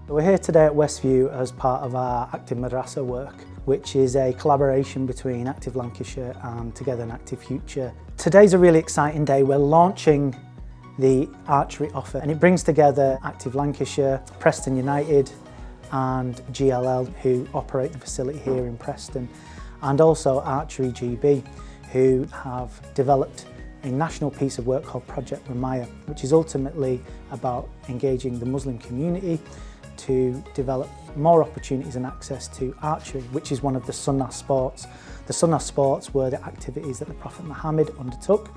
We're here today at Westview as part of our Active Madrasa work, which is a collaboration between Active Lancashire and Together an Active Future. Today's a really exciting day. We're launching the archery offer, and it brings together Active Lancashire, Preston United and GLL, who operate the facility here in Preston, and also Archery GB, who have developed a national piece of work called Project Ramaya, which is ultimately about engaging the Muslim community to develop more opportunities and access to archery, which is one of the Sunnah sports. The Sunnah sports were the activities that the Prophet Muhammad undertook.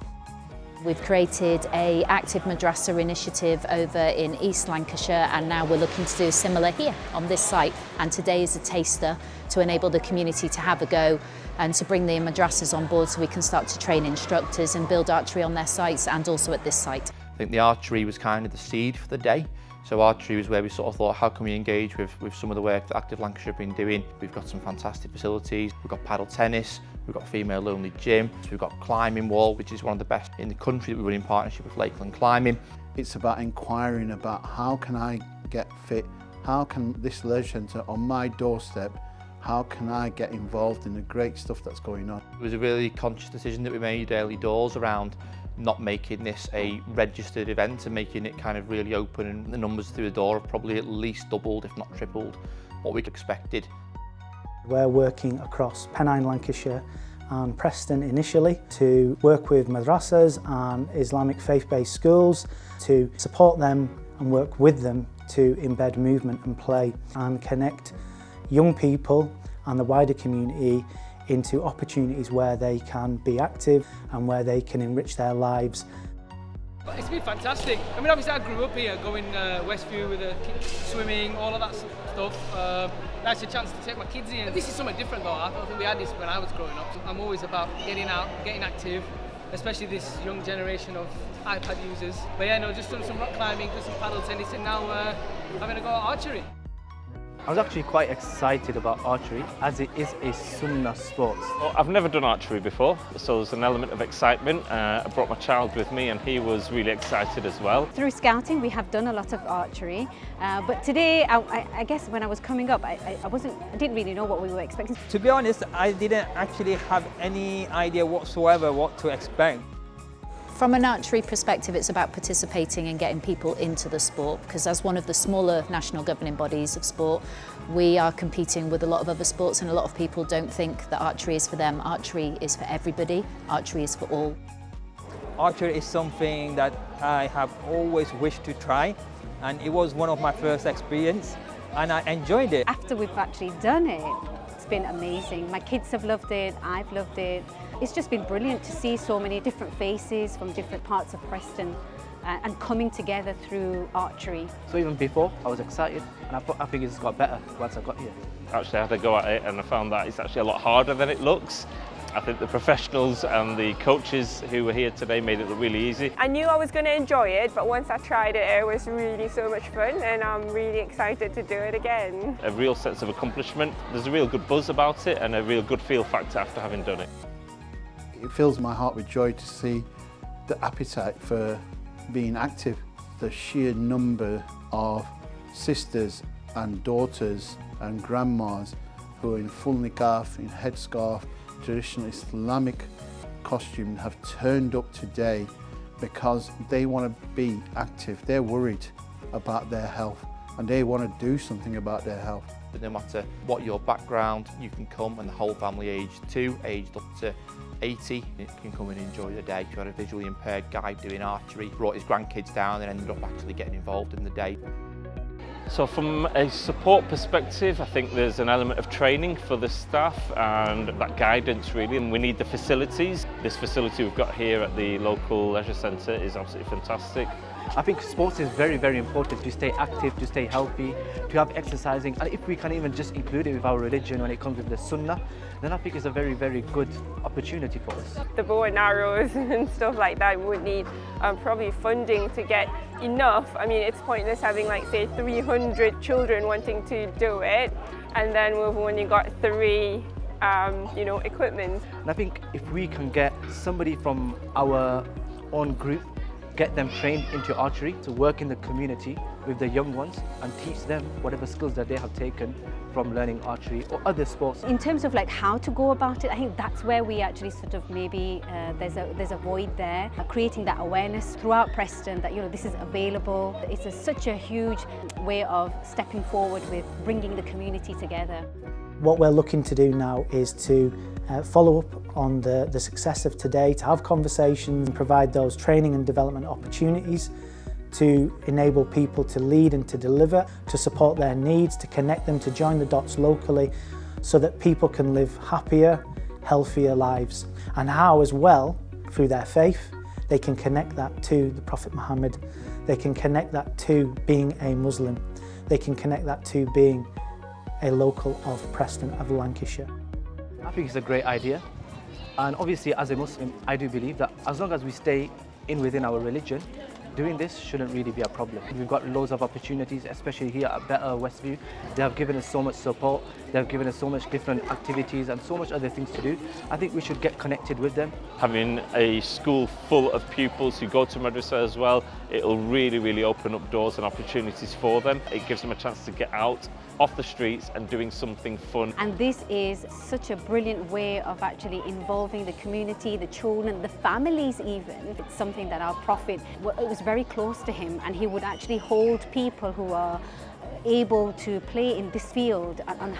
We've created an Active Madrasa initiative over in East Lancashire, and now we're looking to do similar here on this site. And today is a taster to enable the community to have a go and to bring the madrasas on board so we can start to train instructors and build archery on their sites and also at this site. I think the archery was kind of the seed for the day. So archery was where we sort of thought, how can we engage with some of the work that Active Lancashire have been doing? We've got some fantastic facilities. We've got paddle tennis, we've got a female-only gym, we've got climbing wall, which is one of the best in the country that we run in partnership with Lakeland Climbing. It's about inquiring about how can I get fit? How can this leisure centre on my doorstep, how can I get involved in the great stuff that's going on? It was a really conscious decision that we made early doors around not making this a registered event and making it kind of really open, and the numbers through the door have probably at least doubled, if not tripled, what we expected. We're working across Pennine, Lancashire and Preston initially to work with madrasas and Islamic faith-based schools to support them and work with them to embed movement and play and connect young people and the wider community into opportunities where they can be active and where they can enrich their lives. It's been fantastic. I mean, obviously I grew up here, going Westview with the swimming, all of that stuff. That's a chance to take my kids in. This is something different though. I don't think we had this when I was growing up. I'm always about getting out, getting active, especially this young generation of iPad users. But yeah, no, just done some rock climbing, done some paddle tennis, and now having a go at archery. I was actually quite excited about archery as it is a Sunnah sport. Well, I've never done archery before, so there's an element of excitement. I brought my child with me and he was really excited as well. Through scouting we have done a lot of archery, but today I guess when I was coming up I didn't really know what we were expecting. To be honest, I didn't actually have any idea whatsoever what to expect. From an archery perspective, it's about participating and getting people into the sport, because as one of the smaller national governing bodies of sport, we are competing with a lot of other sports, and a lot of people don't think that archery is for them. Archery is for everybody. Archery is for all. Archery is something that I have always wished to try, and it was one of my first experience, and I enjoyed it. After we've actually done it, it's been amazing. My kids have loved it, I've loved it. It's just been brilliant to see so many different faces from different parts of Preston and coming together through archery. So even before, I was excited, and I think it's got better once I got here. Actually, I had to go at it and I found that it's actually a lot harder than it looks. I think the professionals and the coaches who were here today made it look really easy. I knew I was going to enjoy it, but once I tried it, it was really so much fun, and I'm really excited to do it again. A real sense of accomplishment. There's a real good buzz about it and a real good feel factor after having done it. It fills my heart with joy to see the appetite for being active, the sheer number of sisters and daughters and grandmas who are in full niqab, in headscarf, traditional Islamic costume, have turned up today because they want to be active. They're worried about their health and they want to do something about their health. But no matter what your background, you can come, and the whole family aged 2, aged up to 80, you can come and enjoy the day. If you had a visually impaired guy doing archery, brought his grandkids down and ended up actually getting involved in the day. So from a support perspective, I think there's an element of training for the staff and that guidance really, and we need the facilities. This facility we've got here at the local leisure centre is absolutely fantastic. I think sports is very, very important to stay active, to stay healthy, to have exercising, and if we can even just include it with our religion when it comes with the Sunnah, then I think it's a very, very good opportunity for us. The bow and arrows and stuff like that would need probably funding to get enough. I mean, it's pointless having like say 300 children wanting to do it, and then we've only got 3 equipment. And I think if we can get somebody from our own group get them trained into archery, to work in the community with the young ones and teach them whatever skills that they have taken from learning archery or other sports. In terms of like how to go about it, I think that's where we actually sort of maybe there's a void there, creating that awareness throughout Preston that, you know, this is available. It's such a huge way of stepping forward with bringing the community together. What we're looking to do now is to follow up on the success of today, to have conversations and provide those training and development opportunities to enable people to lead and to deliver, to support their needs, to connect them, to join the dots locally so that people can live happier, healthier lives. And how as well, through their faith, they can connect that to the Prophet Muhammad, they can connect that to being a Muslim, they can connect that to being a local of Preston, of Lancashire. I think it's a great idea, and obviously as a Muslim I do believe that as long as we stay within our religion, doing this shouldn't really be a problem. We've got loads of opportunities, especially here at Better Westview. They have given us so much support, they have given us so much different activities and so much other things to do. I think we should get connected with them. Having a school full of pupils who go to madrasa as well, it'll really open up doors and opportunities for them. It gives them a chance to get out off the streets and doing something fun. And this is such a brilliant way of actually involving the community, the children, the families even. It's something that our Prophet, it was very close to him, and he would actually hold people who are able to play in this field on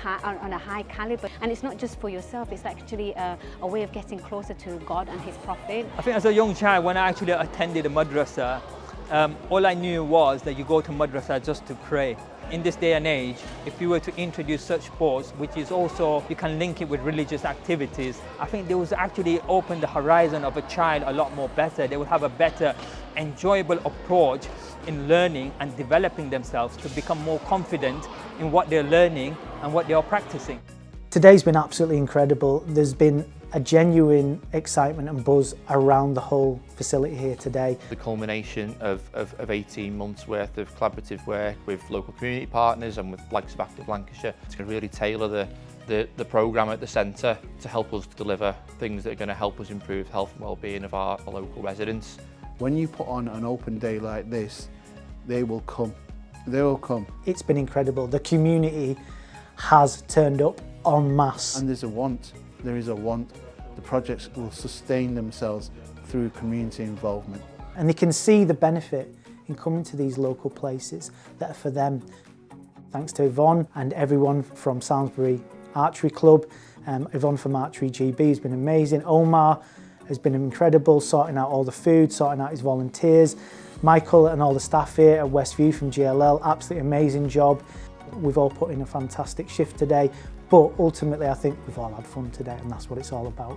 a high caliber. And it's not just for yourself, it's actually a way of getting closer to God and his Prophet. I think as a young child, when I actually attended a madrasa, all I knew was that you go to madrasa just to pray. In this day and age, if you were to introduce such sports, which is also, you can link it with religious activities, I think they would actually open the horizon of a child a lot more better. They would have a better, enjoyable approach in learning and developing themselves to become more confident in what they're learning and what they are practicing. Today's been absolutely incredible. There's been a genuine excitement and buzz around the whole facility here today. The culmination of 18 months worth of collaborative work with local community partners and with likes of Active Lancashire to really tailor the programme at the centre to help us deliver things that are going to help us improve health and well-being of our local residents. When you put on an open day like this, they will come. They will come. It's been incredible. The community has turned up en masse. And there's a want. There is a want. The projects will sustain themselves through community involvement. And they can see the benefit in coming to these local places that are for them. Thanks to Yvonne and everyone from Salisbury Archery Club. Yvonne from Archery GB has been amazing. Omar has been incredible, sorting out all the food, sorting out his volunteers. Michael and all the staff here at Westview from GLL, absolutely amazing job. We've all put in a fantastic shift today, but ultimately I think we've all had fun today, and that's what it's all about.